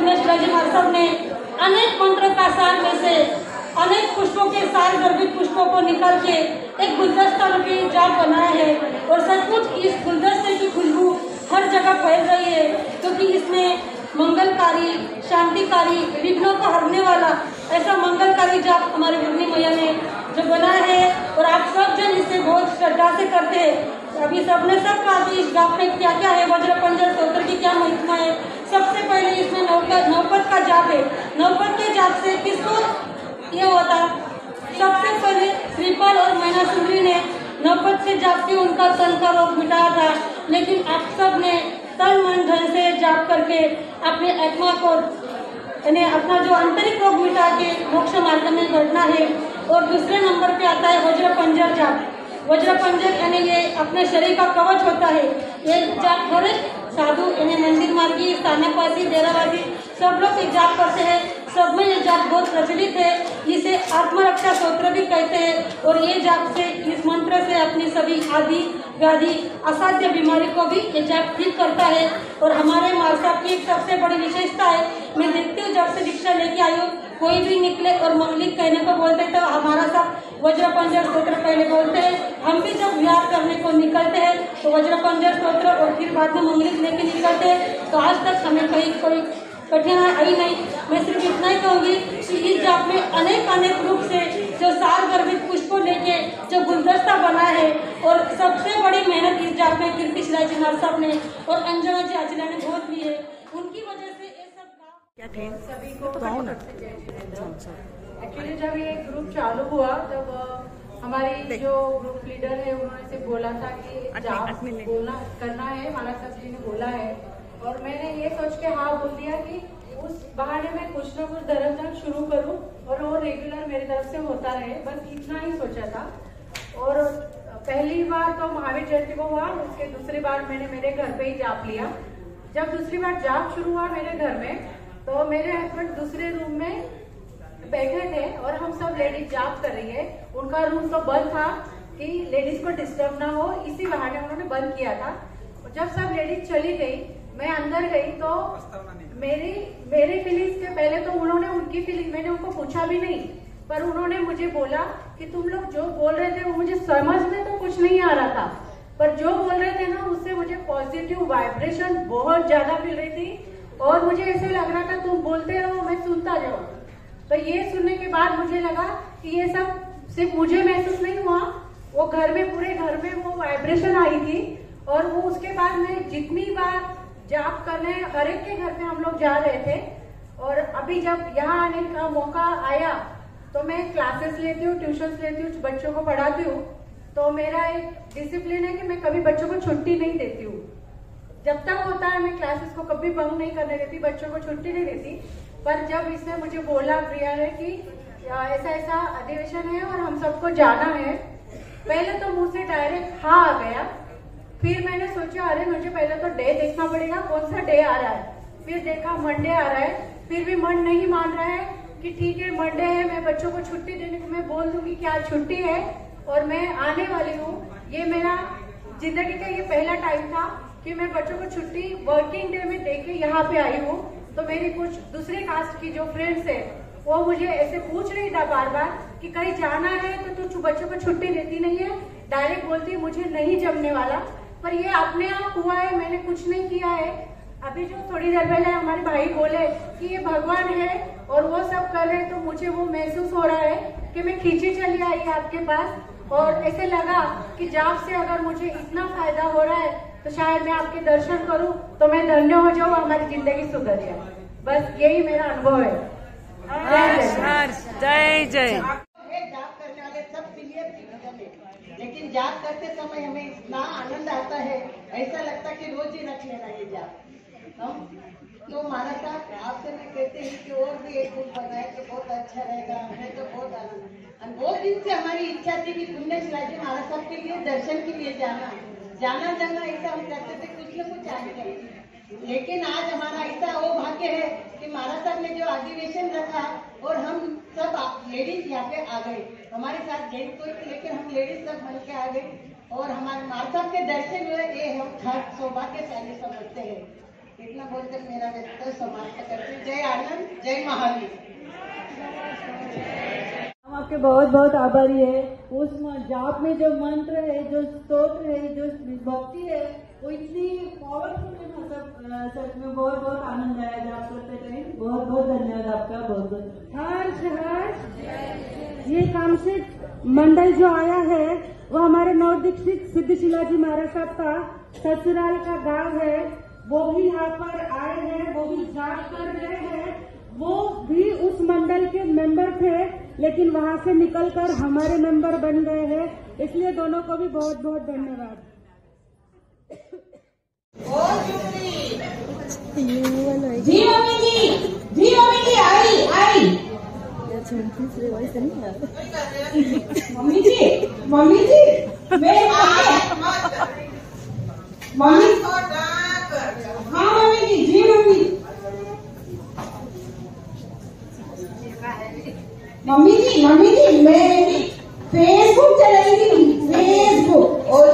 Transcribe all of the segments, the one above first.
पुण्य शिलाजी महाराज साहब ने अनेक मंत्र का सार में से अनेक पुष्पों के सार गर्भित पुष्पों को निकाल के एक गुलदस्ता रूपी जाप बनाया है और सचमुच इस गुलदस्ते की खुशबू हर जगह फैल रही है, क्योंकि इसमें मंगलकारी, शांतिकारी, विघ्नों को हरने वाला ऐसा मंगलकारी जाप हमारी मुन्नी मैया ने जो बनाया है और आप सब जन इसे बहुत श्रद्धा से करते हैं। अभी सबने सब कहा कि इस जाप में क्या क्या है, वज्र पंजर स्तोत्र की क्या महिमा है। सबसे पहले इसमें नवपद का जाप है। नवपद के जाप से किसको ये होता, सबसे पहले श्रीपाल और मैना सुंदरी ने नवपद से जाप के उनका तन का रोग मिटाया था, लेकिन आप सब ने तन मन धन से जाप करके अपने आत्मा को यानी अपना जो आंतरिक रोग मिटा के मोक्ष मार्ग में बढ़ना है। और दूसरे नंबर पे आता है वज्र पंजर जाप। वज्र पंजर यानी ये अपने शरीर का कवच होता है। ये जाप हर साधु यानी मंदिर मार्गी, स्थानकवासी, डेरावासी सब लोग ये जाप करते हैं। सब में ये जाप बहुत प्रचलित है। इसे आत्मरक्षा स्तोत्र भी कहते हैं और ये जाप से, इस मंत्र से अपनी सभी आदि व्याधि असाध्य बीमारी को भी ये जाप ठीक करता है। और हमारे महाराज साहब की एक सबसे बड़ी विशेषता है, मैं देखती हूँ जब से दीक्षा लेके आई हूँ, कोई भी निकले और मंगलिक कहने को बोलते तो हमारा साहब वज्र पंजर स्तोत्र पहले बोलते हैं। हम भी जब विहार करने को निकलते हैं तो वज्र पंजर स्तोत्र और फिर बाद में मंगलिक लेके निकलते हैं। तो आज तक हमें कहीं कोई कठिनाई आई नहीं। मैं सिर्फ इतना ही कहूँगी कि इस जाप में अनेक रूप से जो सार गर्भित पुष्पों लेके जो गुलदस्ता बना है और सबसे बड़ी मेहनत इस जाप में कीर्ति शिलाजी महाराज साहब ने और अंजना जी आचिला ने बहुत की है। उनकी वजह से ये सब क्या थे सभी को एक्चुअली जब ये ग्रुप चालू हुआ तब हमारी जो ग्रुप लीडर है उन्होंने से बोला था कि जाप बोलना करना है, महाराज साहब जी ने बोला है। और मैंने ये सोच के हाँ बोल दिया कि उस बहाने में कुछ ना कुछ धर्म शुरू करूं और वो रेगुलर मेरी तरफ से होता रहे, बस इतना ही सोचा था। और पहली बार तो महावीर जयंती को हुआ, उसके दूसरी बार मैंने मेरे घर पे ही जाप लिया। जब दूसरी बार जाप शुरू हुआ मेरे घर में तो मेरे हस्बैंड दूसरे रूम में बैठे थे और हम सब लेडीज जाप कर रही है। उनका रूम तो बंद था कि लेडीज को डिस्टर्ब ना हो, इसी बहाने उन्होंने बंद किया था। जब सब लेडीज चली गई, मैं अंदर गई तो मेरी फीलिंग्स के पहले तो उन्होंने उनकी फीलिंग, मैंने उनको पूछा भी नहीं, पर उन्होंने मुझे बोला कि तुम लोग जो बोल रहे थे वो मुझे समझ में तो कुछ नहीं आ रहा था, पर जो बोल रहे थे ना उससे मुझे पॉजिटिव वाइब्रेशन बहुत ज्यादा मिल रही थी और मुझे ऐसे लग रहा था तुम बोलते रहो मैं सुनता जाऊं। तो ये सुनने के बाद मुझे लगा कि ये सब सिर्फ मुझे महसूस नहीं हुआ, वो घर में पूरे घर में वो वाइब्रेशन आई थी। और वो उसके बाद में जितनी बार जाप करने हर एक के घर पे हम लोग जा रहे थे। और अभी जब यहाँ आने का मौका आया तो मैं क्लासेस लेती हूँ, ट्यूशंस लेती हूँ, बच्चों को पढ़ाती हूँ। तो मेरा एक डिसिप्लिन है कि मैं कभी बच्चों को छुट्टी नहीं देती हूँ। जब तक होता है मैं क्लासेस को कभी बंक नहीं करने देती, बच्चों को छुट्टी नहीं देती। पर जब इसने मुझे बोला प्रिया ने कि ऐसा ऐसा अधिवेशन है और हम सबको जाना है, पहले तो मुझसे डायरेक्ट हाँ आ गया। फिर मैंने सोचा अरे मुझे पहले तो डे देखना पड़ेगा, कौन सा डे आ रहा है। फिर देखा मंडे आ रहा है, फिर भी मन नहीं मान रहा है कि ठीक है मंडे है, मैं बच्चों को छुट्टी देने को मैं बोल दूंगी कि आज छुट्टी है और मैं आने वाली हूँ। ये मेरा जिंदगी का ये पहला टाइम था कि मैं बच्चों को छुट्टी वर्किंग डे में दे के यहाँ पे आई हूँ। तो मेरी कुछ दूसरे कास्ट की जो फ्रेंड्स है वो मुझे ऐसे पूछ रही था बार बार कि कहीं जाना है तो तू बच्चों को छुट्टी देती नहीं है, डायरेक्ट बोलती मुझे नहीं जमने वाला। पर ये अपने आप हुआ है, मैंने कुछ नहीं किया है। अभी जो थोड़ी देर पहले हमारे भाई बोले कि ये भगवान है और वो सब कर रहे हैं, तो मुझे वो महसूस हो रहा है कि मैं खींची चली आई आपके पास और ऐसे लगा कि जाप से अगर मुझे इतना फायदा हो रहा है तो शायद मैं आपके दर्शन करूं तो मैं धन्य हो जाऊं, हमारी जिंदगी सुधर जाए। बस यही मेरा अनुभव है। जय जय। जाप करने वाले सब सीनियर सिटीजन है, लेकिन जाप करते समय हमें इतना आनंद आता है, ऐसा लगता है कि रोज ही रख लेना ये जाप। तो महाराज साहब आपसे मैं कहते हैं कि और भी एक ग्रुप बनाए तो बहुत अच्छा रहेगा। हमें तो बहुत आनंद, बहुत दिन से हमारी इच्छा थी कि पुण्य शिलाजी महाराज साहब के लिए दर्शन के लिए जाना ऐसा हम करते थे कुछ न कुछ आगे। लेकिन आज हमारा ऐसा वो भाग्य है कि महाराज साहब ने जो अधिवेशन रखा और हम सब लेडीज यहाँ पे आ गए। हमारे साथ जेंट्स कोई थे लेकिन हम लेडीज सब बन के आ गए और हमारे महाराज साहब के दर्शन हुए, ये हम सौभाग्यशाली समझते हैं। इतना बोलकर मेरा व्यक्तित्व समाप्त करती हूँ। जय आनंद, जय महावीर। हम आपके बहुत बहुत आभारी है। उस जाप में जो मंत्र है, जो स्तोत्र है, जो भक्ति है, वो इतनी पावरफुल है ना। सब सच में बहुत बहुत आनंद आया जाप करते टाइम। बहुत बहुत धन्यवाद आपका। बहुत बहुत हर्ष हर्ष। ये कामशेट मंडल जो आया है वो हमारे नवदीक्षित सिद्धशिला जी महाराज साहब का ससुराल का गांव है। वो भी यहाँ पर आए हैं, वो भी जाप कर रहे हैं। वो भी उस मंडल के मेंबर थे, लेकिन वहाँ से निकलकर हमारे मेंबर बन गए हैं। इसलिए दोनों को भी बहुत बहुत धन्यवाद। जी मम्मी जी आई आई। मम्मी जी मेरे मम्मी। हाँ मम्मी जी मम्मी। मम्मी जी मैं फेसबुक चलाई थी, फेसबुक और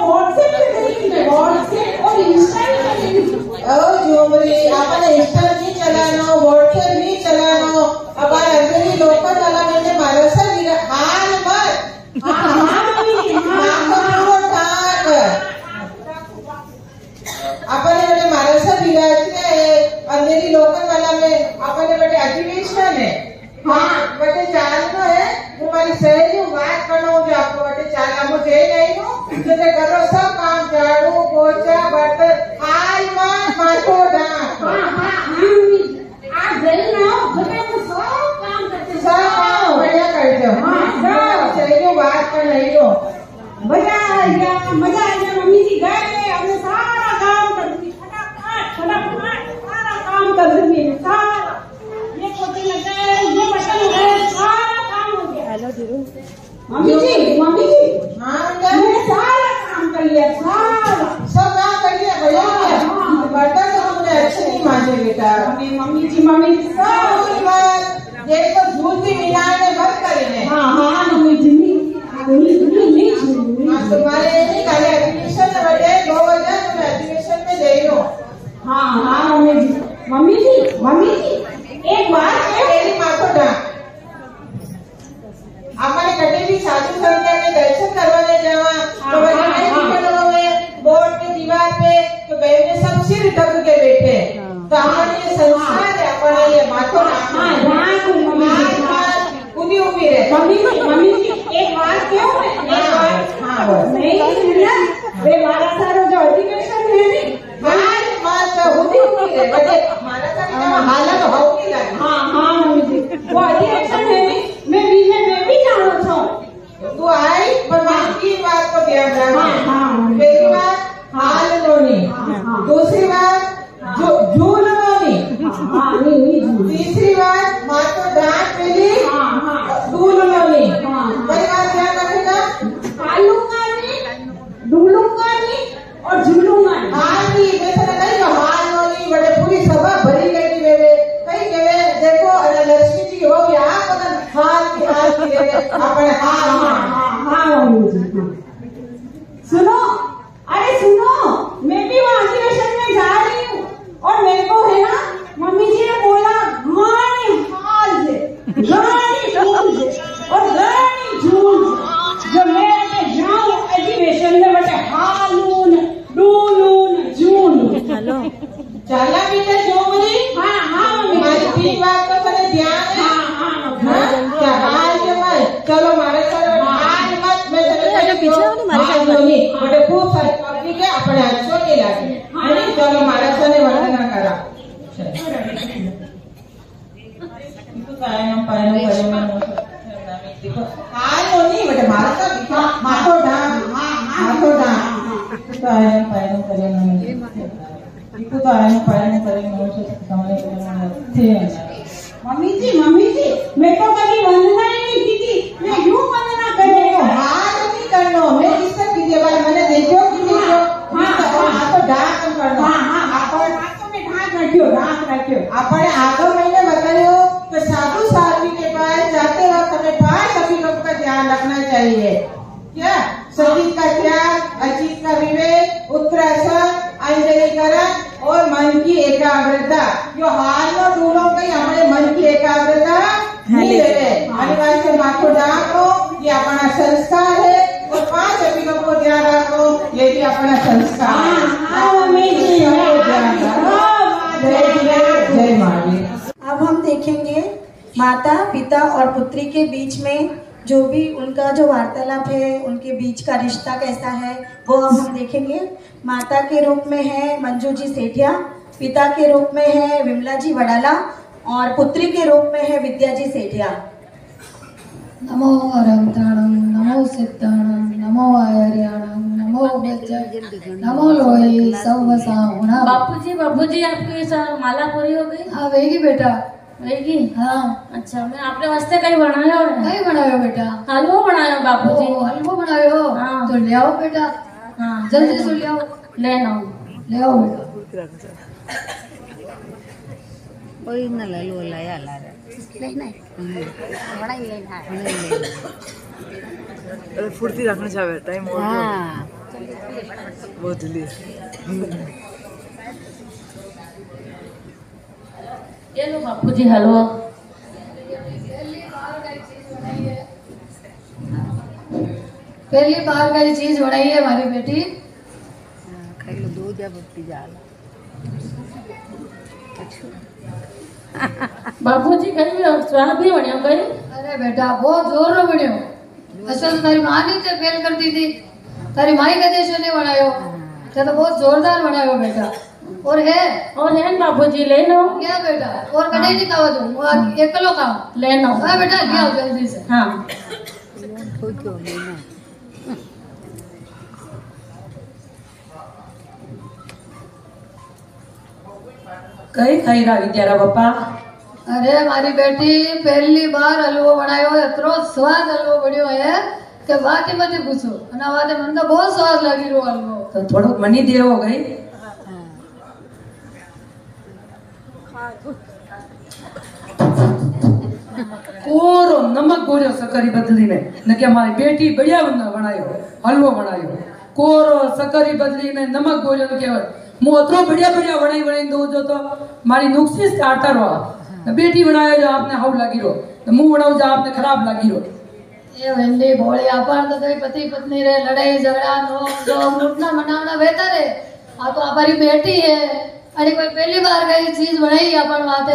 व्हाट्सएप और इंस्टा आपने इंस्टा नहीं चलाना, व्हाट्सएप नहीं चलाना। अब अंदर लोकल वाला मैंने मारा सा हाल मत अपने बड़े महाराष्ट्र विराजते अंधेरी लोकल वाला में अपने बड़े अधिवेशन है। हाँ बटे चालू है। वो मारी सहेली बात करना जो आपको बटे चाल मुझे नहीं हूँ जो करो सब काम झाड़ू पोछा बर्तन हाल मत माथो डांस। सब काम बढ़िया कर दो। सहेली बात कर नहीं हो। मजा आ गया मम्मी जी गए हमने सारा काम कर दी। फटाफट सारा काम कर दी। सारा ये पोते लगे, ये बटन लगे, सारा काम हो गया। हेलो धीरू। मम्मी जी हाँ मैंने सारा काम कर लिया। सारा सब काम कर लिया भैया। बर्तन तो हमने अच्छे नहीं मांजे बेटा। मम्मी जी सब देखो झूठी मिलाने मत करें। हाँ मम्मी जी तुम्हारे नहीं खाली एजुकेशन बड़े 2000 तुम एजुकेशन में दे लो। हाँ मम्मी जी एक बात मेरी माँ को डांट। हमारे कटे भी साधु संख्या के दर्शन करवाने जावा तो बोर्ड के दीवार पे तो बहने सब सिर ढक के बैठे। तो हमारे ये संस्कार है, हमारे ये माथो उभी उभी रहे। मम्मी जी एक बात क्यों नहीं मारा सारा जो अधिवेशन है हालत होगी। हाँ मम्मी जी वो अधिवेशन है मैं भी जानो छो। तू आई पर बाकी बात को ध्यान रखना। पहली बात हाल नोनी, दूसरी बात झूल नोनी, तीसरी बात माँ को डांट मिली धूल नोनी। बड़ी बात ध्यान रखेगा। हालूंगा नहीं, डूलूंगा नहीं और झूलूंगा नहीं। हाल की जैसे नहीं तो हाल नोनी बड़े पूरी सभा भरी गई थी मेरे कहीं गए। देखो लक्ष्मी जी हो यहाँ हाल की अपने हाँ मम्मी जी। सुनो मैं भी वहाँ अधिवेशन में जा रही हूँ और मेरे को है ना मम्मी जी ने बोला गानी हाल से गानी झूल से और गानी झूल से जो मैं जाऊँ अधिवेशन में बटे हालून डूलून झूलून। चला बेटा जो बोली। हाँ हमारी तीन बात का मैंने ध्यान है। क्या हाल के मत चलो हमारे साथ हाल मत मैं बड़े खूब सारे पब्लिक है अपने अच्छों नहीं लागे। चलो हमारे साथ वंदना करा। हाल होनी बटे हमारा साथ माथो डांस मम्मी जी मैं तो कभी वंदना ही नहीं की थी। मैं यूँ वंदना करने को हाथ नहीं करना। मैं किससे कीजिए बार मैंने देखो तो डांस करना। अपने आगो महीने बताओ तो साधु साध्वी के पास जाते वक्त हमें 5 सभी लोग का ध्यान रखना चाहिए। क्या संगीत का त्याग, अजीत का विवेक, और मन की एकाग्रता जो हाल में दूरों कहीं हमारे मन की एकाग्रता नहीं रहे अनिवार्य से माथो डाको ये अपना संस्कार है और 5 अभिनव को ध्यान रखो ये भी अपना संस्कार जय माँ। अब हम देखेंगे माता पिता और पुत्री के बीच में जो भी उनका जो वार्तालाप है, उनके बीच का रिश्ता कैसा है वो अब हम देखेंगे। माता के रूप में है मंजू जी सेठिया, पिता के रूप में है विमला जी वडाला और पुत्री के रूप में है विद्या जी सेठिया। नमो अरंताणं नमो सिद्धाणं नमो आयर्याणं नमो बज्र नमो लोहे सवसाहुणा। बापूजी आपकी माला पूरी हो गई? हाँ वेगी बेटा वेगी। हाँ अच्छा, मैं आपने वास्ते कहीं बनाया है? कहीं बनायो बेटा? हलवो बनायो बापूजी। हलवो बनायो? हाँ। तो ले आओ बेटा। हाँ जल्दी से ले आओ। ले आओ बेटा। कोई न लो लाया ला रे नहीं बड़ा ही लेना है अरे फुर्ती रखना चाहिए टाइम और हाँ बहुत जल्दी ये लो बापूजी हलवा। पहली बार का ये चीज बनाई है हमारी बेटी। खाई लो दो जा बत्ती जाला बापूजी कहीं स्वाद नहीं बनिया कहीं? अरे बेटा बहुत जोर रो बनियो। असल तो तारी माँ ने फेल कर दी थी, तारी माई का देश ने बनायो तो बहुत जोरदार बनायो बेटा। और है बापूजी ले लो। क्या बेटा? और कढ़ाई नहीं खावा तुम, वो एक किलो खाओ। ले लो। हाँ बेटा ले आओ जल्दी से। हाँ कई खाई रहा विद्यारा बापा? अरे हमारी बेटी पहली बार हलवो बनायो, इतना स्वाद हलवो बनियो है कि बात मत पूछो। ना बात मन तो बहुत स्वाद लगी रो हलवो। तो थोड़ा मनी देर हो गई। कोरो नमक गोरियो सकरी बदली में न कि हमारी बेटी बढ़िया बनायो हलवो बनायो। कोरो सकरी बदली में नमक गोरियो न केवल मुँह अतरो बढ़िया बनाई दो जो तो मारी नुक्सी स्टार्टर हुआ। बेटी बनाया जो आपने हाउ लगी रो, मुंह बनाओ जो आपने खराब लगी रो। ये वंडी भोले अपन तो कई पति पत्नी रे लड़ाई झगड़ा नोक झोंक उठना मनावना बेहतर है। आ तो हमारी बेटी है, अरे कोई पहली बार का ये चीज बनाई अपन बात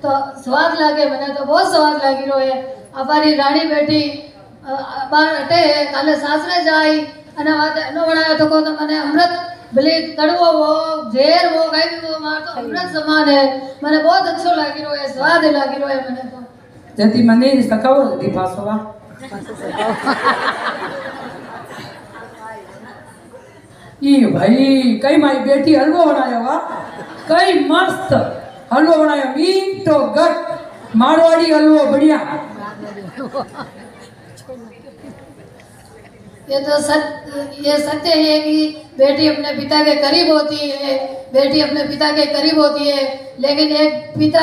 तो स्वाद लागे, मैंने तो बहुत स्वाद लगी रो है। हमारी रानी बेटी बार हटे है काले सासरे जाई अने बात नो बनाया तो को तो मैंने अमृत भले कड़वो वो झेर वो कहीं भी वो मार तो अमृत समान है। मैंने बहुत अच्छो लगी रो है, स्वाद लगी रो है। मैंने तो जति मने सकावो जति पासवा ये भाई कई माई बेटी हलवो बनायो वा, कई मस्त हलवो बनायो मीठो गट मारवाड़ी हलवो बढ़िया। ये सत्य है कि बेटी अपने पिता के करीब होती है, बेटी अपने पिता के करीब होती है। लेकिन एक पिता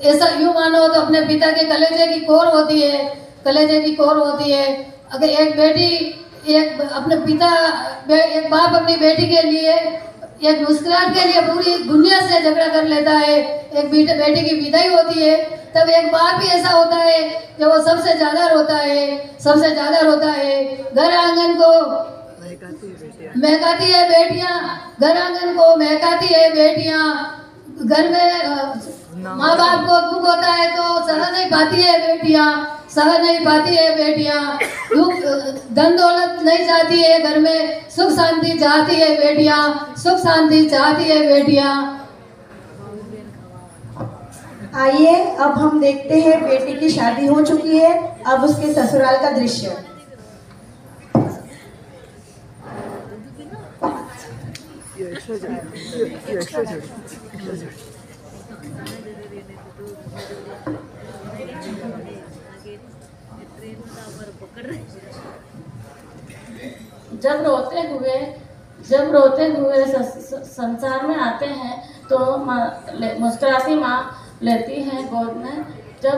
ऐसा यूं मानो तो अपने पिता के कलेजे की कोर होती है, कलेजे की कोर होती है। अगर एक बेटी एक अपने पिता एक बाप अपनी बेटी के लिए एक मुस्कुराहट के लिए पूरी दुनिया से झगड़ा कर लेता है। एक बेटी की विदाई होती है तब एक बाप भी ऐसा होता है कि वो सबसे ज्यादा रोता है, सबसे ज्यादा रोता है। घर आंगन को महकाती है बेटियां, घर आंगन को महकाती है बेटियां। घर में माँ बाप को दुख होता है तो सह नहीं पाती है बेटियां, सह नहीं पाती है बेटियां। दुख धन दौलत नहीं चाहती है, घर में सुख शांति चाहती है बेटियां, सुख शांति चाहती है बेटियां। आइए अब हम देखते हैं बेटी की शादी हो चुकी है, अब उसके ससुराल का दृश्य। जब रोते हुए संसार में आते हैं तो मुस्कुराती माँ लेती हैं गोद में। जब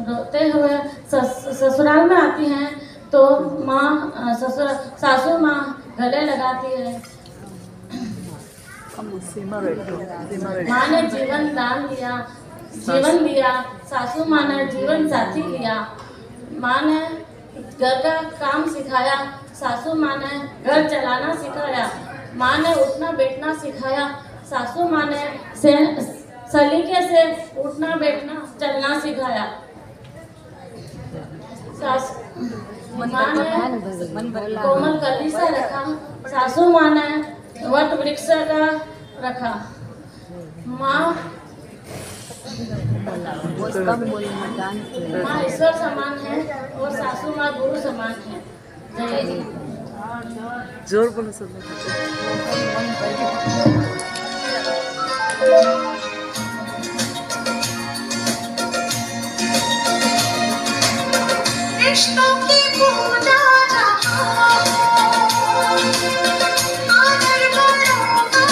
रोते हुए ससुराल में आती हैं तो सासू माँ गले लगाती है। माँ ने जीवन दान दिया, जीवन दिया। सासू माँ ने जीवन साथी लिया। माँ ने घर का काम सिखाया, सासू माँ ने घर चलाना सिखाया। माँ ने उठना बैठना सिखाया, सासू माँ ने सलीके से उठना बैठना चलना सिखाया। माँ ने कोमल कली से रखा, सासू माँ ने वट वृक्ष का रखा। माँ ईश्वर समान है और सासू माँ गुरु समान है। जय जी। जोर बोलो सब। रिश्तों की पूजा आदर बड़ों का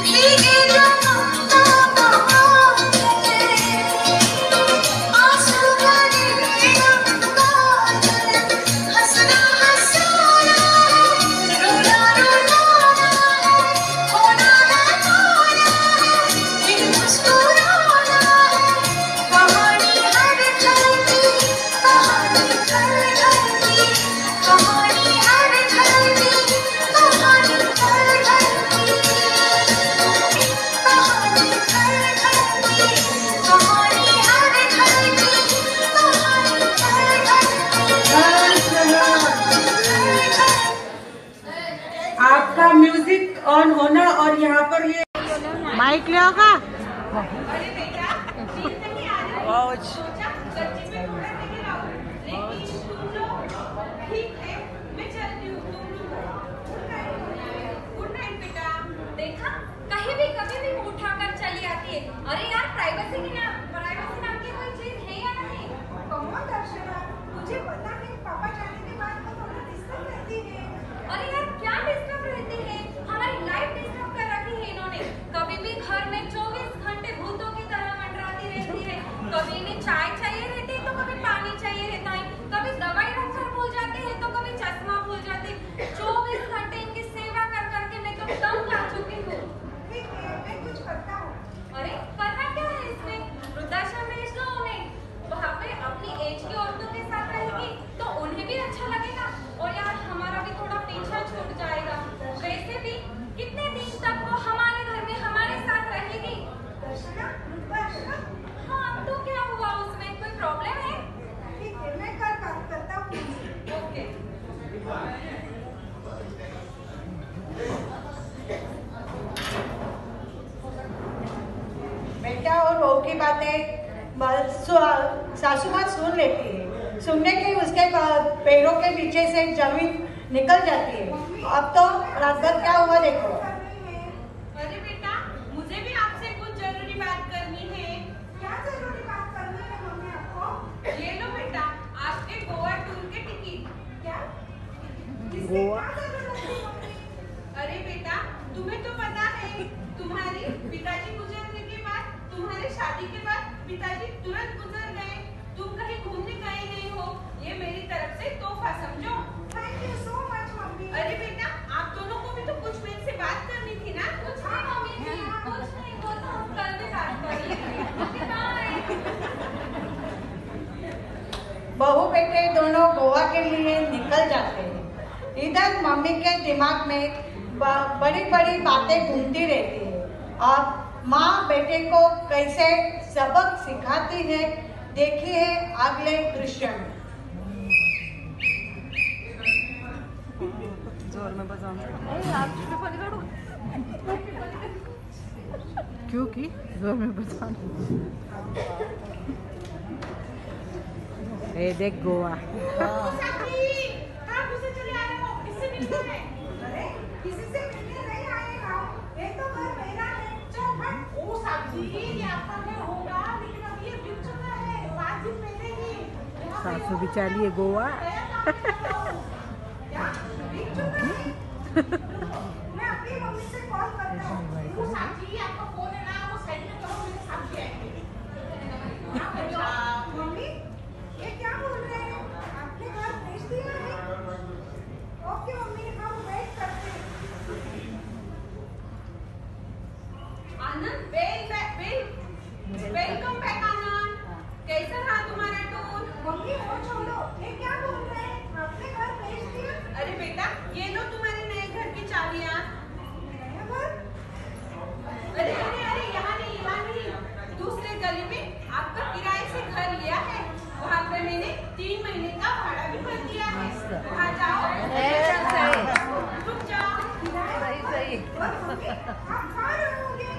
भीगे जमाना आंसू भरे हंसना हंसाना रोना रोना होना ना होना फिर मुस्कुराना कहानी हर घर की कहानी घर घर की कहानी हर घर की कहानी घर घर की कहानी घर घर की कहानी हर घर की आपका म्यूजिक ऑन होना और यहाँ पर ये माइक ले होगा। देखा कहीं भी कभी भी मुंह उठाकर चली आती है। अरे यार प्राइवेसी नाम की कोई चीज है या नहीं? कौन दर्शना मुझे पता नहीं, पापा जाने के बाद तो थोड़ा डिस्टर्ब रहती है। अरे यार क्या डिस्टर्ब रहती है? हमारी लाइफ डिस्टर्ब कर रखी है इन्होंने। कभी भी घर में 24 घंटे भूतों की तरह मंडराती रहती है। कभी इन्हें चाय चाहिए रहती है तो कभी पानी चाहिए रहता है, कभी दवाई रखकर भूल जाते हैं तो कभी चश्मा भूल जाते हैं। 24 घंटे इनकी सेवा कर करके मैं तो दम ला चुकी हूँ। ठीक है, मैं कुछ करता हूँ। अरे करना क्या है इसमें? वृद्धाश्रम भेज दो उन्हें, वहाँ पे अपनी एज की औरतों के साथ रहेगी तो उन्हें भी अच्छा लगेगा और यार हमारा भी थोड़ा पीछा छूट जाएगा। वैसे भी कितने दिन तक वो हमारे घर में हमारे साथ रहेगी? दर्शना वृद्धाश्रम? हाँ तो क्या हुआ, उसमें कोई प्रॉब्लम है? ठीक है, मैं करता हूँ। ओके। बेटा और बहू की बातें सासू माँ सुन लेती है। सुनने के उसके पैरों के नीचे से जमीन निकल जाती है। अब तो रात भर क्या हुआ देखो। अरे बेटा मुझे भी आपसे कुछ जरूरी बात करनी है। क्या जरूरी बात करनी है मम्मी आपको? ये लो बेटा आपके गोवा टूर के टिकट। क्या? गोवा? अरे बेटा तुम्हें तो पता है तुम्हारे पिताजी गुजरने के बाद, तुम्हारी शादी के बाद पिताजी तुरंत गुजर गए। तुम कहीं घूमने गए नहीं हो, ये मेरी तरफ से तोहफा समझो। Thank you so much mummy. अरे बेटा आप दोनों को भी तो कुछ मेरे से बात करनी थी ना? कुछ नहीं मम्मी जी, कुछ नहीं, वो तो हम कल में बात कर लेंगे। बाय। बहू बेटे दोनों गोवा के लिए निकल जाते हैं। इधर मम्मी के दिमाग में बड़ी बड़ी बातें घूमती रहती है। अब माँ बेटे को कैसे सबक सिखाती है देखिए अगले दृश्य में। जोर में बजाना। क्यों की जोर में बजाना? ए देख गोवा। किसी से मिलने नहीं आए ना, ये तो घर मेरा है। चल हट। ओ साथी ये आपका घर होगा, लेकिन अब ये बिक चुका है 5 दिन पहले ही। सासू भी चलिए गोवा। क्या बिक चुका है? मैं अपनी मम्मी से कॉल करता हूँ। वो साथी आपका फोन है ना, वो साइड में करो, मेरे साथ ही आएंगे। मम्मी ये क्या बोल रहे हैं? आपने घर भेज दिया है? ओके मम्मी हम वेट करते हैं। होंगे, आप कहाँ रहोगे?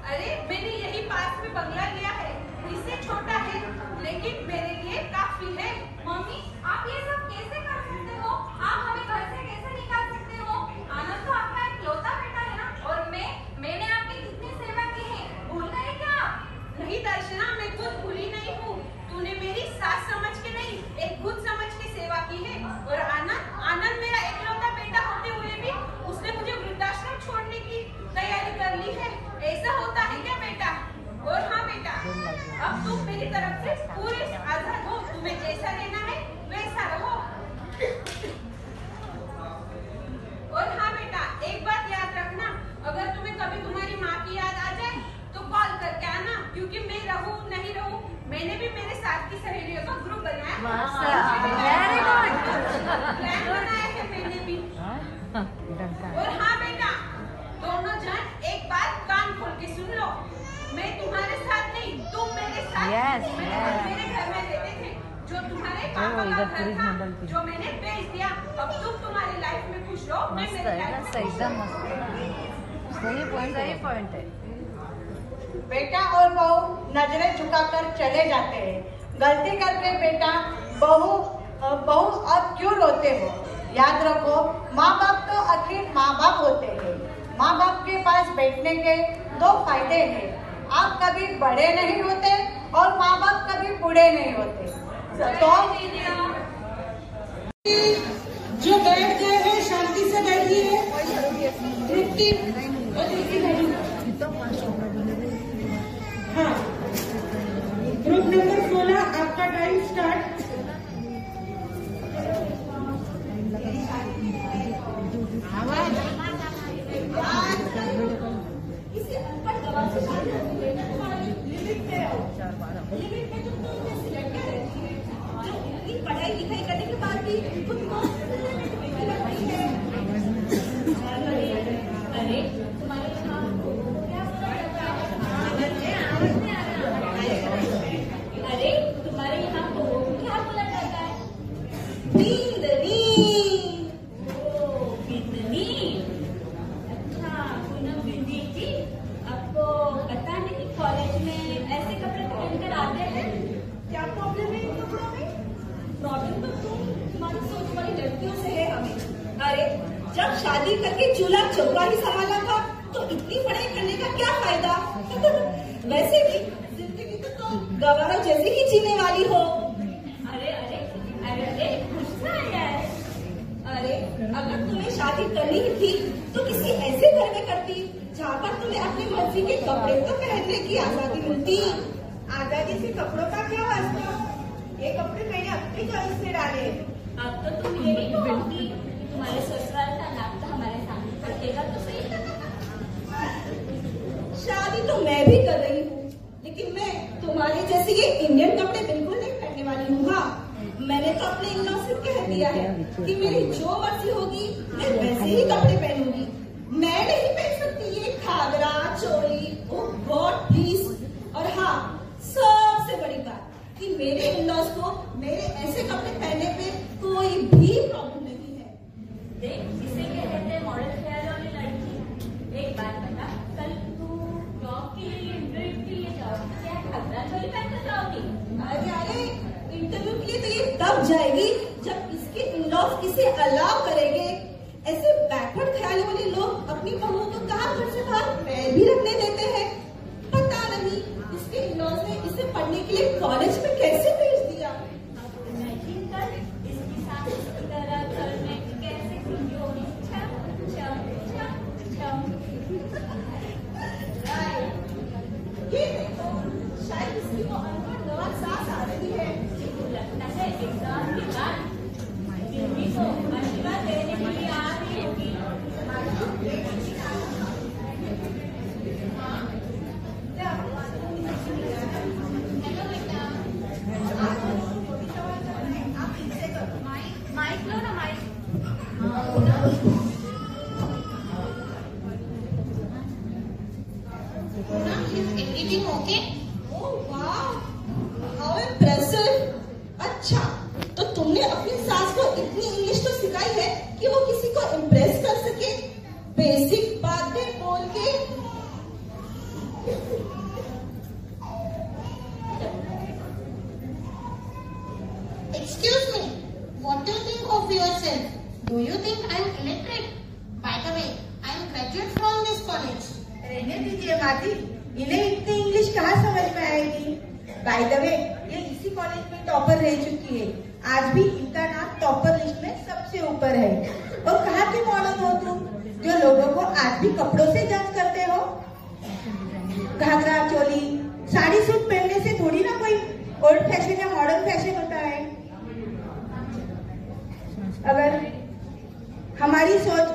अरे मैंने यही पास में बंगला लिया है, इससे छोटा है लेकिन मेरे लिए काफी है। मम्मी आप ये सब कैसे कर सकते हो? आप हमें घर से कैसे निकाल सकते हो? आनंद तो आपका इकलौता बेटा है ना, और मैंने आपकी कितनी सेवा की है, भूल गए क्या आप? नहीं दर्शना, मैं खुद भूली नहीं हूँ। तूने मेरी सास समझ के नहीं, एक खुद समझ के सेवा की है। और आनंद मेरा इकलौता बेटा होते हुए भी उसने मुझे वृद्धाश्रम छोड़ने की तैयारी कर ली है। ऐसा होता है क्या बेटा? और हाँ बेटा, अब तुम मेरी तरफ से पूरे आजाद हो, तुम्हें जैसा रहना है वैसा रहो। और हाँ बेटा, एक बात याद रखना, अगर तुम्हें कभी तुम्हारी माँ की याद आ जाए तो कॉल करके आना, क्योंकि मैं रहूं नहीं रहूं, मैंने भी मेरे साथ की सहेलियों का ग्रुप बनाया है मैंने भी। और हाँ बेटा, दोनों जन एक बात कान खोल के सुन लो, मैं तुम्हारे साथ नहीं, तुम मेरे साथ। मेरे घर में रहते थे, जो तुम्हारे पापा का घर था, जो मैंने बेच दिया। अब तुम तुम्हारी लाइफ में खुश रहो, मैं मेरी लाइफ में खुश रहूं। सही पॉइंट है। बेटा और बहू नजरें झुकाकर चले जाते हैं। गलती करके बेटा बहू अब क्यों रोते हो? याद रखो, माँ बाप तो आखिर माँ बाप होते हैं। माँ बाप के पास बैठने के दो फायदे हैं, आप कभी बड़े नहीं होते और माँ बाप कभी बूढ़े नहीं होते। तो जो बैठ गए हैं शांति से बैठिए। हाँ, ग्रुप नंबर 16 आपका टाइम स्टार्ट। पढ़ाई लिखाई करने के बाद भी अरे तुम्हारे अरे तुम्हारे यहाँ को क्या बोला जाता है? बिंदनी। अच्छा पूनम बिंदी जी, आपको पता नहीं कॉलेज में ऐसे कपड़े पहनकर आते हैं? क्या प्रॉब्लम है इन कपड़ों में? प्रॉब्लम तो तुम्हारी सोच वाली लड़कियों से है हमें। अरे जब शादी करके चूल्हा चौका ही संभाला था तो इतनी पढ़ाई करने का क्या फायदा? वैसे भी जिंदगी तो तुम गवारों जैसे ही जीने वाली हो। अरे अरे अरे अरे गुस्सा आया है। अरे अगर तुम्हें शादी करनी ही थी तो किसी ऐसे घर में करती जहाँ पर तुम्हें अपनी मर्जी के कपड़े तो पहनने की आजादी मिलती। आजादी से कपड़ों का क्या वास्ता? ये कपड़े मैंने अपनी चॉइस से डाले। अब तो तुम ये नहीं कहोगी तुम्हारे ससुराल का नाम तो हमारे सामने पड़ेगा तो सही। शादी तो मैं भी कर रही हूँ, लेकिन मैं तुम्हारे जैसे ये इंडियन कपड़े बिल्कुल नहीं पहनने वाली हूँ। हाँ, मैंने तो अपने इन-लॉ से कह दिया है कि मेरी जो मर्जी होगी मैं वैसे ही कपड़े पहनूंगी। मैं नहीं पहन सकती ये घाघरा चोली। ओह गॉड प्लीज। और हाँ, सबसे बड़ी बात कि मेरे इन-लॉज को मेरे ऐसे कपड़े पहनने पे कोई भी प्रॉब्लम नहीं है। देख, इसे कहते हैं मॉडल ख्याल वाली लड़की। एक बात बता, कल तू जॉब के लिए इंटरव्यू के लिए जाओगी, क्या घाघरा चोली पहनकर जाओगी? अरे अरे, इंटरव्यू के लिए तो ये तब जाएगी जब इसके इन-लॉज इसे अलाउ करेंगे। ऐसे बैकवर्ड ख्याल वाले लोग अपनी बहुओं को कहाँ घर से बाहर पैर भी रखने देते हैं? पता नहीं इसके इन-लॉज ने इसे पढ़ने के लिए कॉलेज में कैसे भेज दिया। इमेजिन कर, इसकी सास की तरह घर में कैसे खुशी होगी। ये देखो, शायद इसकी वो अनपढ़ गवार सास आ रही है। लगता है एग्जाम के बाद दिल्ली को आशीर्वाद देने के लिए आ रही होगी। माइक लो ना, mic. Everything okay? Oh wow! How impressive! अच्छा, तो तुमने अपनी सास को इतनी इंग्लिश तो सिखाई है कि वो किसी को इम्प्रेस कर सके। बेसिक बातें Do you think I am illiterate? By the way, I am graduate from this college. रहने दीजिए माती, इन्हें इतनी इंग्लिश कहाँ समझ में आएगी। बाय द वे, ये इसी कॉलेज में टॉपर रह चुकी है। आज भी इनका नाम टॉपर लिस्ट में सबसे ऊपर है। और कहाँ की मॉडर्न हो तुम, जो लोगों को आज भी कपड़ों से जज करते हो। घाघरा चोली साड़ी सूट पहनने से थोड़ी ना कोई ओल्ड फैशन या मॉडर्न फैशन होता है। अगर हमारी सोच,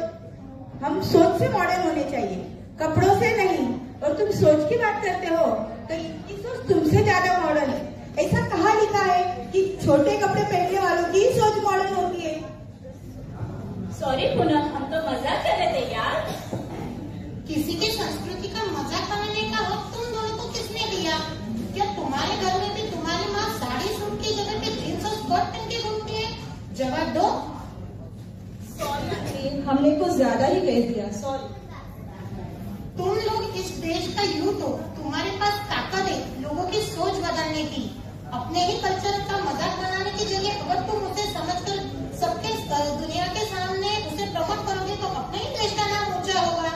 हम सोच से मॉडर्न होने चाहिए, कपड़ों से नहीं। और तुम सोच की बात करते हो तो इनकी सोच तुमसे ज्यादा मॉडर्न है। ऐसा कहाँ लिखा है कि छोटे कपड़े पहनने वालों की सोच मॉडर्न होती है। सॉरी पूनम, हम तो मजाक कर रहे थे यार। किसी की संस्कृति का मजाक बनाने का हक तुम दोनों को किसने दिया? क्या तुम्हारे घर में भी तुम्हारी माँ साड़ी सूट की जगह पे जींस और स्कर्ट पहन के घूमती है? जवाब दो। सॉरी, हमने कुछ ज्यादा ही कह दिया, सॉरी। तुम लोग इस देश का यूथ हो, तुम्हारे पास ताकत है लोगों की सोच बदलने की। अपने ही कल्चर का मजाक बनाने की जगह अगर तुम उसे समझकर सबके दुनिया के सामने उसे प्रमोट करोगे तो अपने ही देश का नाम ऊंचा होगा।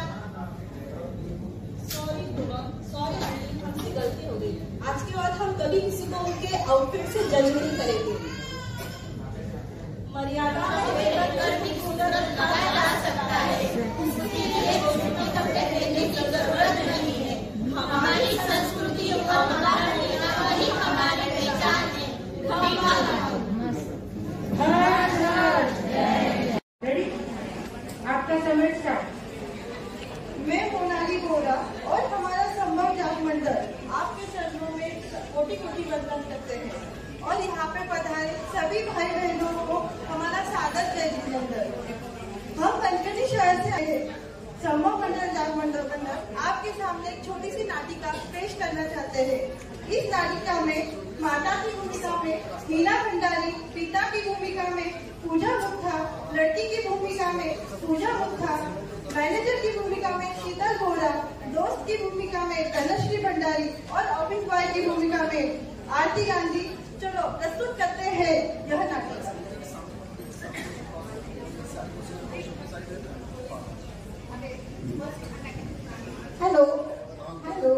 सॉरी पूनम, सॉरी आंटी, हमसे गलती हो गई। आज के बाद हम कभी किसी को उनके आउटफिट से जज नहीं करेंगे। मर्यादा लगाया जा सकता है, उसके लिए कपड़े पहनने की जरूरत नहीं है। हमारी संस्कृति और हमारा नियम ही हमारी पहचान है। आपका समय स्टार्ट। मैं मोनाली बोरा और हमारा संभव जाग मंडल आपके चरणों में कोटि-कोटि वंदन करते हैं और यहाँ पे पधारे सभी भाई बहनों को हमारा सादर जय जितेंद्र। हम कनकनी शहर से आए हैं। संभव मंडल जाग मंडल आपके सामने एक छोटी सी नाटिका पेश करना चाहते हैं। इस नाटिका में माता की भूमिका में हीना भंडारी, पिता की भूमिका में पूजा मुखा, लड़की की भूमिका में पूजा मुखा, मैनेजर की भूमिका में शीतल बोरा, दोस्त की भूमिका में धनश्री भंडारी और ऑफिस बॉय की भूमिका में आरती गांधी। चलो प्रस्तुत करते हैं यह नाटक। हेलो हेलो,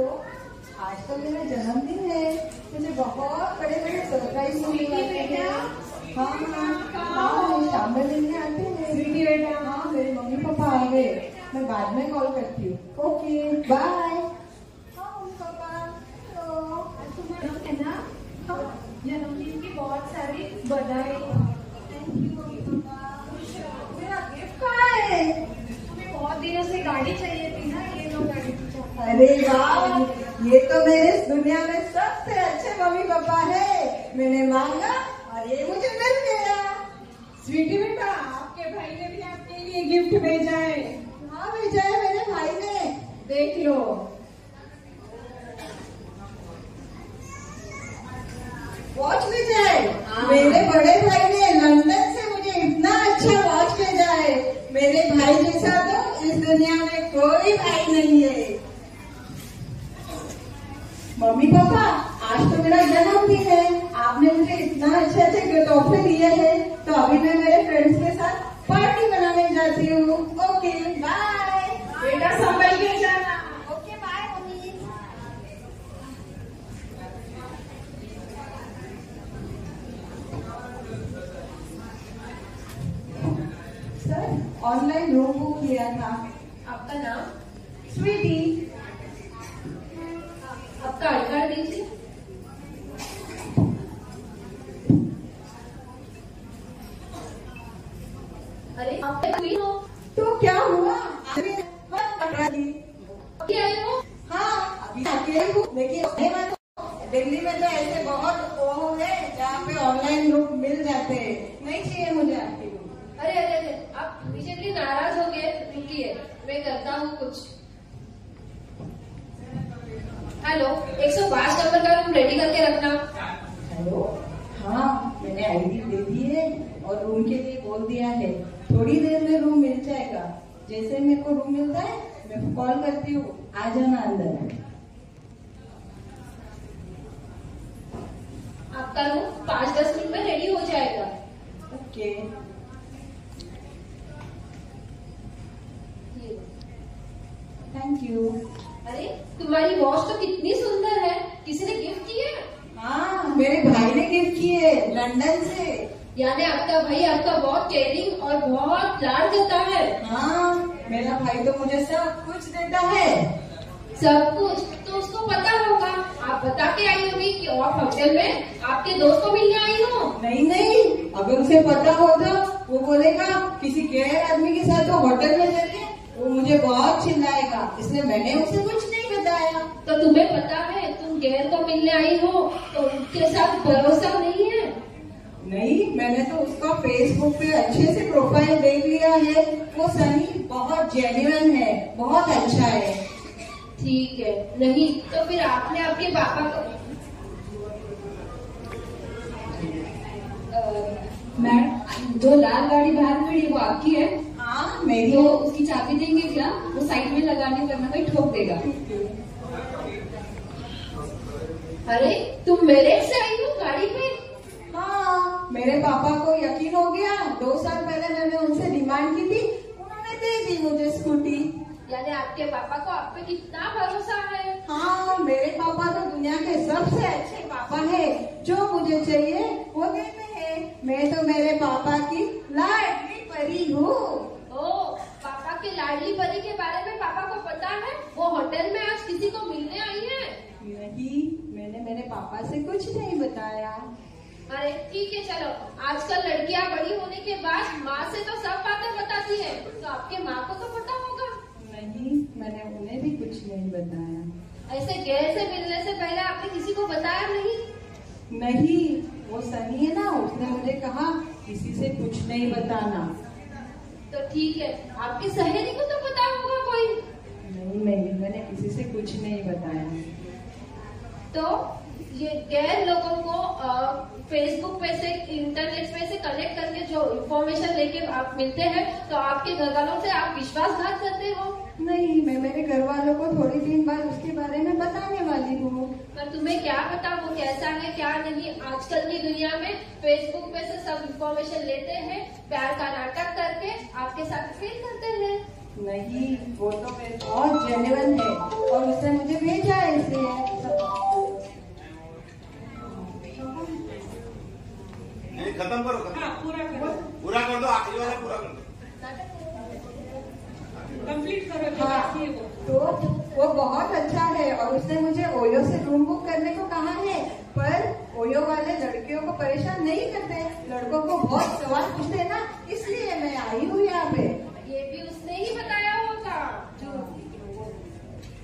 आज तो मेरा जन्मदिन है। मुझे बहुत बड़े बड़े सरप्राइज मिलने हैं। हाँ, शाम में मिलने आते हैं। स्वीटी बेटा, हाँ मेरे मम्मी पापा आ गए, मैं बाद में कॉल करती हूँ। Okay bye. हाँ मम्मी पापा, हेलो है ना। हाँ, जन्मदिन की बहुत सारी बधाई। Thank you mummy papa. मेरा गिफ्ट कहाँ है? हमें बहुत दिनों से गाड़ी चाहिए थी ना, ये लो गाड़ी। अरे वाह, ये तो मेरे इस दुनिया में सबसे अच्छे मम्मी पापा है। मैंने मांगा और ये मुझे मिल गया। स्वीटी बेटा, आपके भाई ने भी आपके लिए गिफ्ट भेजा है। हाँ भेजा है मेरे भाई ने, देख लो। वॉच भेजा है। मेरे बड़े भाई ने लंदन से मुझे इतना अच्छा वॉच भेजा है। मेरे भाई जैसा तो इस दुनिया में कोई भाई नहीं है। मम्मी पापा, आज तो मेरा जन्मदिन है। आपने मुझे इतना अच्छे अच्छे तोहफे दिए हैं, तो अभी मैं मेरे फ्रेंड्स के साथ पार्टी बनाने जाती हूँ। Okay bye. बेटा संभल के जाना। Okay bye mummy. Sir, online room book किया था। आपका नाम? स्वीटी। आपका आई कार्ड दीजिए। अरे आप हुई हो तो क्या हुआ? अभी आई हो? हाँ अभी अकेले हूँ, लेकिन दिल्ली में तो ऐसे बहुत वो है जहाँ पे ऑनलाइन रूम मिल जाते हैं। नहीं चाहिए मुझे आपकी रूम। अरे अरे अरे, आप रिसेंटली नाराज हो गए, रुकिए मैं करता हूँ कुछ। हेलो, 105 नंबर का रूम रेडी करके रखना। हेलो, हाँ मैंने आईडी दे दी है और रूम के लिए बोल दिया है। थोड़ी देर में रूम मिल जाएगा। जैसे मेरे को रूम मिलता है मैं कॉल करती हूँ, आ जाना अंदर। आपका रूम 5-10 मिनट में रेडी हो जाएगा। ओके। यू। अरे तुम्हारी वॉच तो कितनी सुंदर है, किसी ने गिफ्ट की है? हाँ, मेरे भाई ने गिफ्ट की है लंदन से। यानी आपका भाई आपका बहुत केयरिंग और बहुत लाड देता है। हाँ, मेरा भाई तो मुझे सब कुछ देता है। सब कुछ तो उसको पता होगा, आप बता के आई होगी कि आप होटल में आपके दोस्त को मिलने आई हो। नहीं, अगर उसे पता होगा वो बोलेगा किसी गैर आदमी के साथ तो होटल में चले, वो मुझे बहुत चिल्लाएगा, इसलिए मैंने उसे कुछ नहीं बताया। तो तुम्हें पता है तुम गैर को मिलने आई हो तो उसके साथ भरोसा नहीं है? नहीं, मैंने तो उसका फेसबुक पे अच्छे से प्रोफाइल देख लिया है, वो सनी बहुत जेन्युइन है, बहुत अच्छा है। ठीक है, नहीं तो फिर आपने आपके पापा को मैम जो लाल गाड़ी बाहर खड़ी है वो आपकी है? हाँ मेरी। तो उसकी चाबी देंगे क्या? वो साइड में लगाने वरना कोई ठोक देगा। अरे तुम मेरे से आई हो गाड़ी पे? हाँ, मेरे पापा को यकीन हो गया, 2 साल पहले मैंने उनसे डिमांड की थी, उन्होंने दे दी मुझे स्कूटी। यानी आपके पापा को आप पे कितना भरोसा है? हाँ, मेरे पापा तो दुनिया के सबसे अच्छे पापा है, जो मुझे चाहिए वो देते हैं। मैं तो मेरे पापा की लाडली परी हूँ। ओ, पापा की लाडली परी के बारे में पापा को पता है? वो होटल में आज किसी को मिलने आई है? नहीं, मैंने मेरे पापा से कुछ नहीं बताया। अरे ठीक है, चलो आजकल लड़कियां बड़ी होने के बाद माँ से तो सब बातें बताती है, तो आपके माँ को तो पता होगा। नहीं, मैंने उन्हें भी कुछ नहीं बताया। ऐसे गैर से मिलने से पहले आपने किसी को बताया नहीं? नहीं, वो सनी है ना, उसने मुझे कहा किसी से कुछ नहीं बताना। तो ठीक है, आपकी सहेली को तो पता होगा कोई? नहीं, मैंने किसी से कुछ नहीं बताया। तो ये गैर लोगों को फेसबुक पे से, इंटरनेट पे से कनेक्ट करके जो इंफॉर्मेशन लेके आप मिलते हैं, तो आपके घर वालों से आप विश्वासघात करते हो? नहीं, मैं मेरे घर वालों को थोड़ी दिन बाद उसके बारे में बताने वाली हूँ। पर तुम्हें क्या पता वो कैसा है क्या नहीं? आजकल की दुनिया में फेसबुक पे से सब इंफॉर्मेशन लेते हैं, प्यार का नाटक करके आपके साथ फेल करते हैं। नहीं, वो तो बहुत जेन्युइन है और उसने मुझे भेजा है इसलिए। खत्म करो, पूरा कर दो, आखिरी वाला पूरा कर दो, कंप्लीट करो। हाँ, तो वो बहुत अच्छा है और उसने मुझे ओयो से रूम बुक करने को कहा है, पर ओयो वाले लड़कियों को परेशान नहीं करते, लड़कों को बहुत सवाल पूछते हैं ना, इसलिए मैं आई हूँ यहाँ पे। ये भी उसने ही बताया होगा।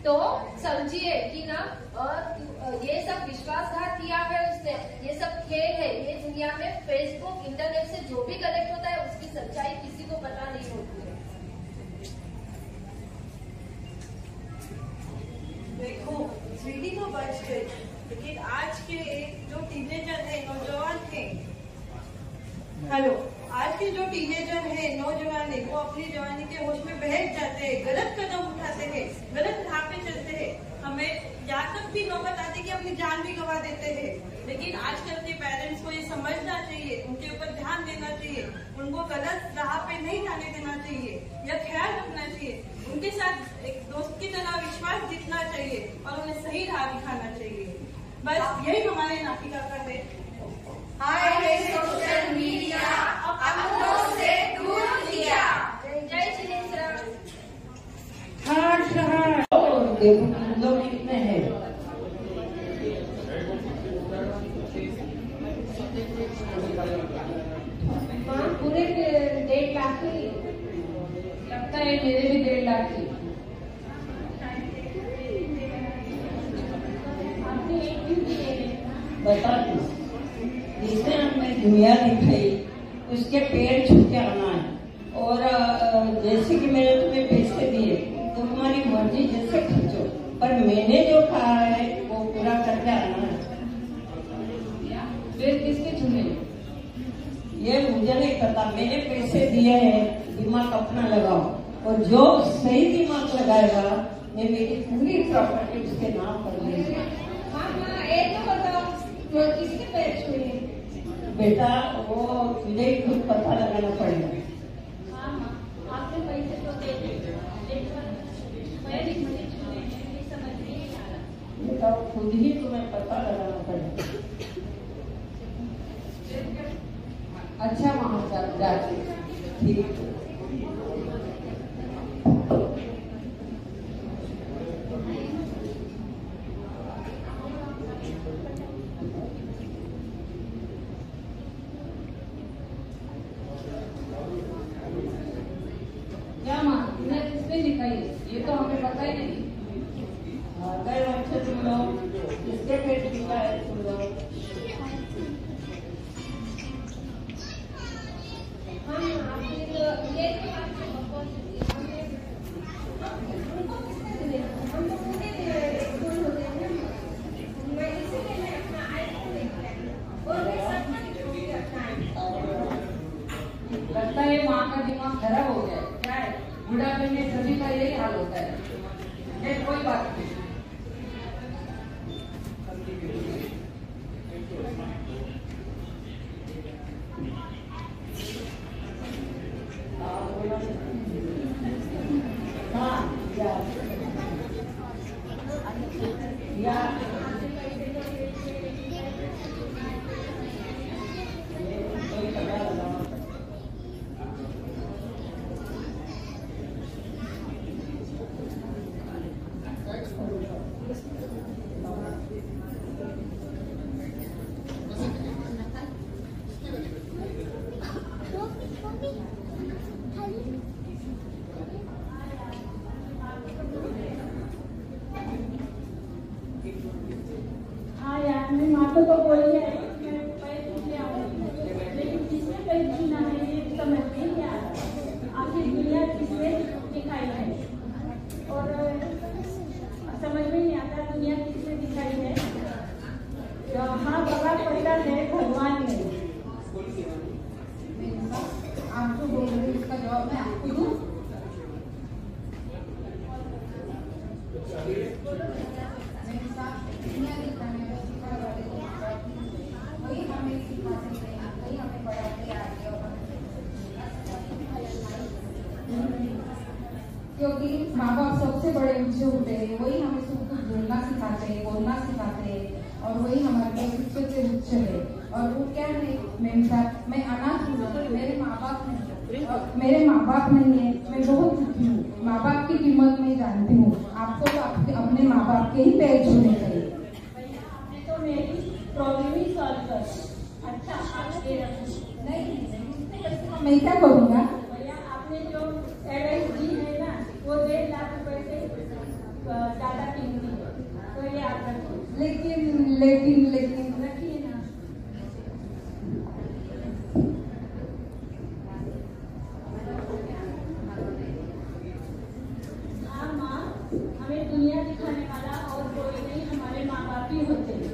तो समझिए कि ना, ये सब विश्वासघात किया है उसने, ये सब खेल है। ये दुनिया में फेसबुक इंटरनेट से जो भी कनेक्ट होता है उसकी सच्चाई किसी को पता नहीं होती है। देखो, स्वीटी तो बच गई, लेकिन आज के जो टीनेजर है, नौजवान है, हेलो, आज के जो टीनेजर है, नौजवान है, वो अपनी जवानी के होश में बहक जाते हैं, गलत कदम उठाते हैं, गलत राह पे चलते हैं। हमें यहाँ तक भी नौबत आती है कि अपनी जान भी गंवा देते हैं। लेकिन आजकल के पेरेंट्स को ये समझना चाहिए, उनके ऊपर ध्यान देना चाहिए, उनको गलत राह पे नहीं जाने देना चाहिए, या ख्याल रखना चाहिए, उनके साथ एक दोस्त की तरह विश्वास जीतना चाहिए और उन्हें सही राह दिखाना चाहिए। बस यही हमारे नाफिका का है। हाय सोशल मीडिया अपनों से दूर किया। जय जिनेन्द्र। देखो लोग कितने हैं। पूरे 1.5 लाख की लगता है, मेरे भी 1.5 लाख की। बता जिसने हमें दुनिया दिखाई उसके पैर छू के आना है। और जैसे कि मैंने तुम्हें पैसे दिए तो तुम्हारी मर्जी जैसे खर्चो, पर मैंने जो कहा है वो पूरा करके आना है। पैर किसके छूने? ये मुझे नहीं पता, मैंने पैसे दिए हैं, दिमाग अपना लगाओ, और जो सही दिमाग लगाएगा मैं मेरी पूरी प्रॉपर्टी उसके नाम पर दूंगी। हाँ, एक तो बताओ, किसके पैर छूए? बेटा वो तुझे ही खुद पता लगाना पड़ेगा। हाँ, आपने पैसे तो दे दिए, मैं भी तब खुद ही तुम्हें पता लगाना पड़ेगा। अच्छा वहाँ जाके ठीक। क्या माँ तुमने किसने लिखा ये तो हमें पता ही नहीं। अगर अच्छे सुन लो, किसके पेट लिखा है सुन लो। लगता है माँ का दिमाग खराब हो गया है। क्या है, बुढ़ापे में सभी का यही हाल होता है। ये कोई बात नहीं। हाँ यार, मैं माँ को तो बोली है मैं पैसे ले आऊंगी, लेकिन किसने पैसे चुना है ये समझ में नहीं आ रहा। आखिर दुनिया किसने दिखाई है और समझ में नहीं आता दुनिया किसने दिखाई है। हाँ बाबा पता है भगवान ने। आप जो बोल रहे हैं इसका जवाब मैं आपको दूं? दुनिया दिखाने में सिखा वाले वही हमें सिखाते हैं, वही हमें पढ़ाते आगे। क्योंकि माँ बाप सबसे बड़े ऊंचे होते हैं, वही हमें सब कुछ बोलना सिखाते हैं, बोलना सिखाते हैं, और वही हमारे लिए उच्च से उच्च है। और वो क्या है मेरे साथ, मैं अनाथ हूँ, मेरे माँ बाप नहीं है, मैं बहुत दुखी हूँ। माँ बाप की कीमत मैं जानती हूँ। आपको तो अपने माँ बाप के ही पैर छूने चाहिए। आपने तो मेरी प्रॉब्लम ही सॉल्व कर। अच्छा आप ये नहीं, मैं क्या करूँगा? भैया आपने जो एडवाइस दी है ना वो 1.5 लाख रुपए से ज्यादा कीमती है, तो ये आप रखिए। लेकिन रखिए ना। हाँ माँ, हमें दुनिया दिखाने वाला और कोई नहीं, हमारे माँ बाप ही होते हैं।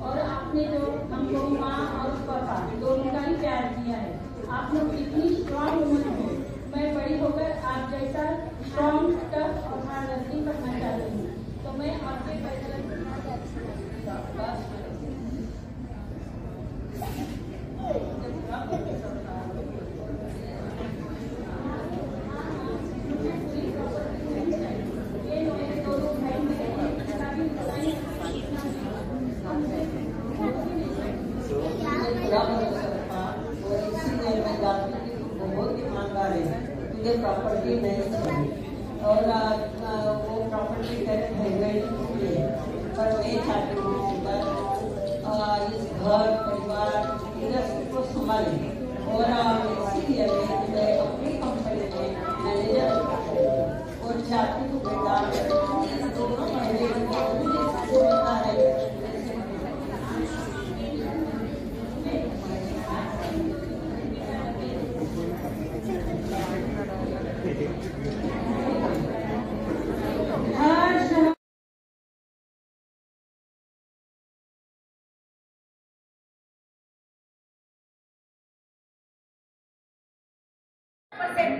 और आपने जो हमको माँ और पापा दोनों का ही प्यार दिया है। आप लोग इतनी स्ट्रांग वुमन हो, मैं बड़ी होकर आप जैसा स्ट्रांग टफ और हार्ड वर्किंग करना चाहती हूँ। तो मैं आपके फैसले बहुत ईमानदार है, तुझे प्रॉपर्टी नहीं चाहिए और वो प्रॉपर्टी तेरे हस्बैंड की है, पर मैं चाहती हूँ इस घर परिवार इधर सबको संभाले और इसीलिए मैं अपनी कंपनी में मैनेजर और चाहती हूँ बेटा दोनों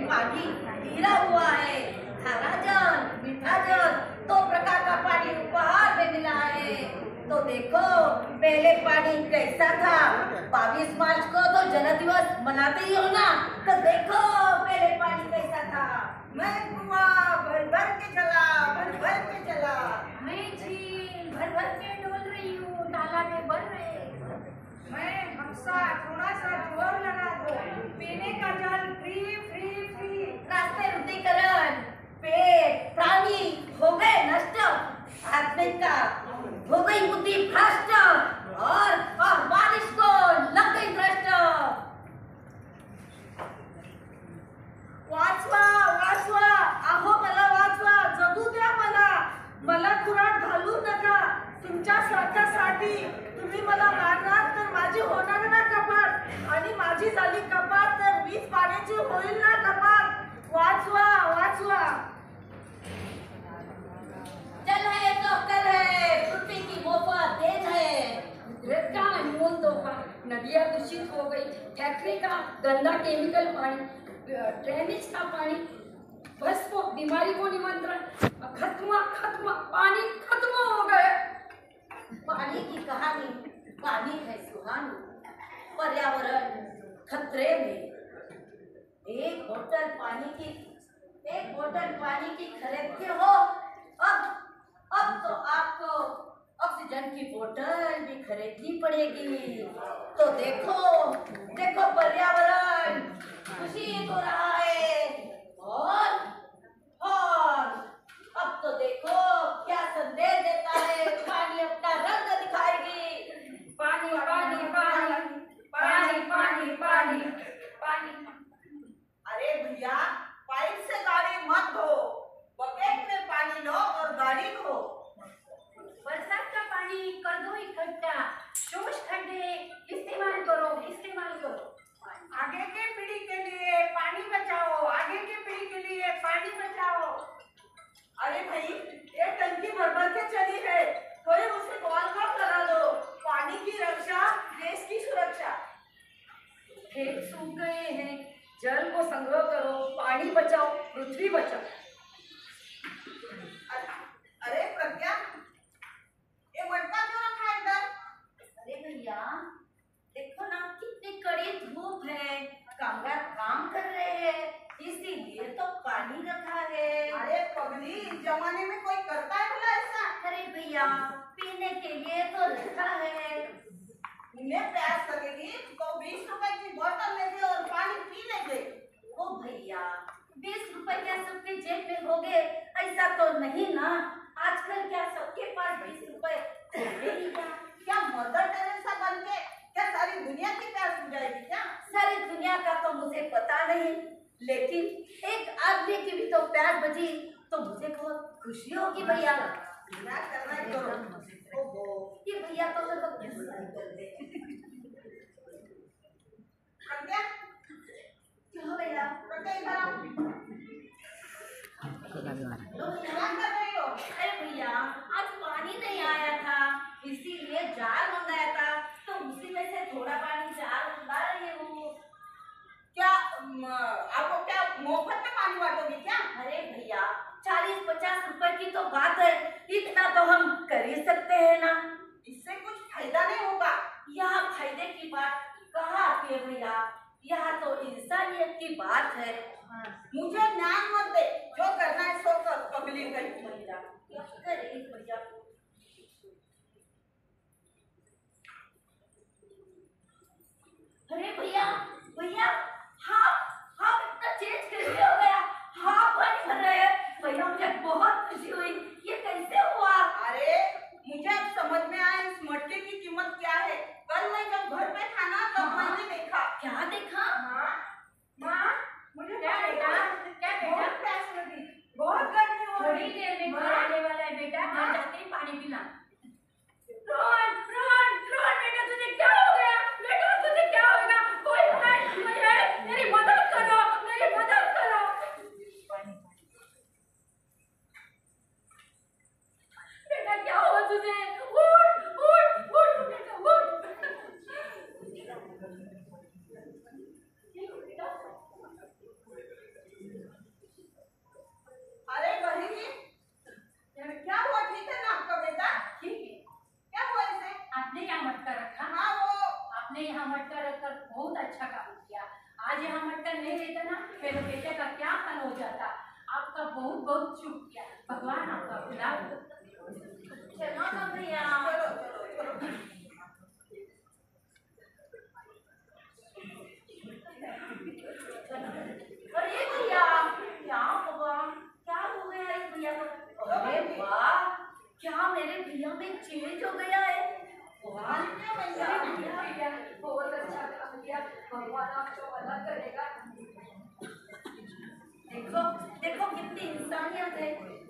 पानी गिरा हुआ है, खारा जल मीठा जल 2 प्रकार का पानी उपहार में मिला है। तो देखो पहले पानी कैसा था। 22 मार्च को तो जल दिवस मनाते ही हो ना, तो देखो पहले पानी कैसा था। मैं कुआं भर भर के चला, भर भर के चला। मैं झील हस्बैंड का हो गई बुद्धि भ्रष्ट और बारिश को लग गई भ्रष्ट। वाचवा वाचवा अहो मला वाचवा, जगू द्या मला खुराक घालू नका। तुमच्या स्वार्थासाठी तुम्ही मला मारणार तर माझी होणार ना कपात, आणि माझी झाली कपात तर वीज पाण्याची होईल ना कपात। वाचवा वाचवा। जल है तो कल है, पृथ्वी की मोफत देन है। कुदरत का अनमोल तोहफा, नदियाँ दूषित हो गई, फैक्ट्री का गंदा केमिकल पानी, ड्रेनेज का पानी, बस वो बीमारी को निमंत्रण, खत्म पानी खत्म हो गए। पानी की कहानी, पानी है सुहानी, पर्यावरण खतरे में। एक बोतल पानी की खरीदते हो, अब तो आपको ऑक्सीजन की बोतल भी खरीदनी पड़ेगी। तो देखो पर्यावरण खुशी हो रहा है, और अब तो देखो क्या संदेश देता है। पानी अपना रंग दिखाएगी। पानी पानी पानी पानी पानी पानी पानी। अरे भैया, पाइप से गाड़ी मत धो, बकेट में पानी लो और गाड़ी धो। बरसात का पानी कर दो इकट्ठा, शोष खड्डे इस्तेमाल करो। आगे के पीढ़ी के लिए पानी बचाओ, आगे की पीढ़ी के लिए पानी बचाओ। अरे भाई, ये टंकी भर के चली है, कोई उसे कॉल करा दो। पानी की रक्षा, देश की सुरक्षा। खेत सूख गए हैं, जल को संग्रह करो, पानी बचाओ, पृथ्वी बचाओ। अरे प्रज्ञा, ये मटका क्यों रखा है इधर? अरे भैया, देखो ना कितनी कड़ी धूप है, कामगार काम कर रहे हैं, इसीलिए तो पानी रखा है। अरे पगली, जमाने में कोई करता है भला ऐसा? अरे भैया, पीने के लिए तो रखा है। उन्हें प्यास लगेगी तो 20 रुपए की बोतल ले दे और पानी पी लेंगे। ओ भैया, 20 रुपए क्या सबके जेब में हो गए? ऐसा तो नहीं ना। आजकल क्या सबके पास 20 रुपए क्या मदर टेरेसा बन के क्या सारी दुनिया की प्यास बुझाएगी क्या? सारी दुनिया का तो मुझे पता नहीं, लेकिन एक आदमी की भी तो प्यास बुझी तो मुझे बहुत खुशी होगी भैया। क्या करना है करो। ओहो, ये भैया तो हर वक्त करते हैं। क्या हो भैया? अरे भैया, आज पानी नहीं आया था, इसीलिए जार मंगाया था, तो उसी में से थोड़ा पानी जार मंगा रही हूँ। क्या आपको क्या मुफ्त में पानी बांटोगे क्या? अरे भैया, 40-50 रुपए की तो बात है, इतना तो हम कर ही सकते हैं ना। इससे कुछ फायदा नहीं होगा। यहाँ फायदे की बात कहाँ आती है भैया? यहाँ तो इंसानियत की बात है। मुझे ज्ञान मत दे, जो करना है सो कर। पगली गई भैया, क्या करेगी भैया? अरे भैया, हाँ इतना चेंज कैसे हो गया? हाँ पानी भर रहे हैं भैया, मुझे बहुत खुशी हुई। ये कैसे हुआ? अरे मुझे अब समझ में आया इस मटके की कीमत क्या है। कल मैं जब घर पे था ना, तब मैंने देखा। क्या देखा? माँ, मुझे क्या बेटा? बहुत प्यास लगी, बहुत गर्मी हो रही। थोड़ी देर में घर आने वाला है बेटा, घर जाके ही पानी पीना। रोहन बेटा, तुझे क्या हो गया? बेटा तुझे क्या हो गया? कोई है, मेरी मदद करो। बेटा क्या हुआ तुझे? उठ बेटा, उठ। अरे बहन जी, क्या हुआ? ठीक है ना आपका बेटा? ठीक है। क्या हुआ इसे? आपने यहाँ मटका रखा? हाँ, वो आपने यहाँ मटका रखकर बहुत अच्छा काम किया। आज यहाँ मटका नहीं रहता ना, मेरे बेटे का क्या हाल हो जाता। आपका बहुत बहुत शुक्रिया, भगवान आपका भला हो। चलो ना भैया, चलो। अरे भैया, क्या हुआ? क्या हो गया इस भैया को? अरे वाह, क्या मेरे भैया में चेंज हो गया है? भैया बहुत अच्छा काम किया, भगवान आपको भला करेगा। देखो देखो कितनी इंसानियत है।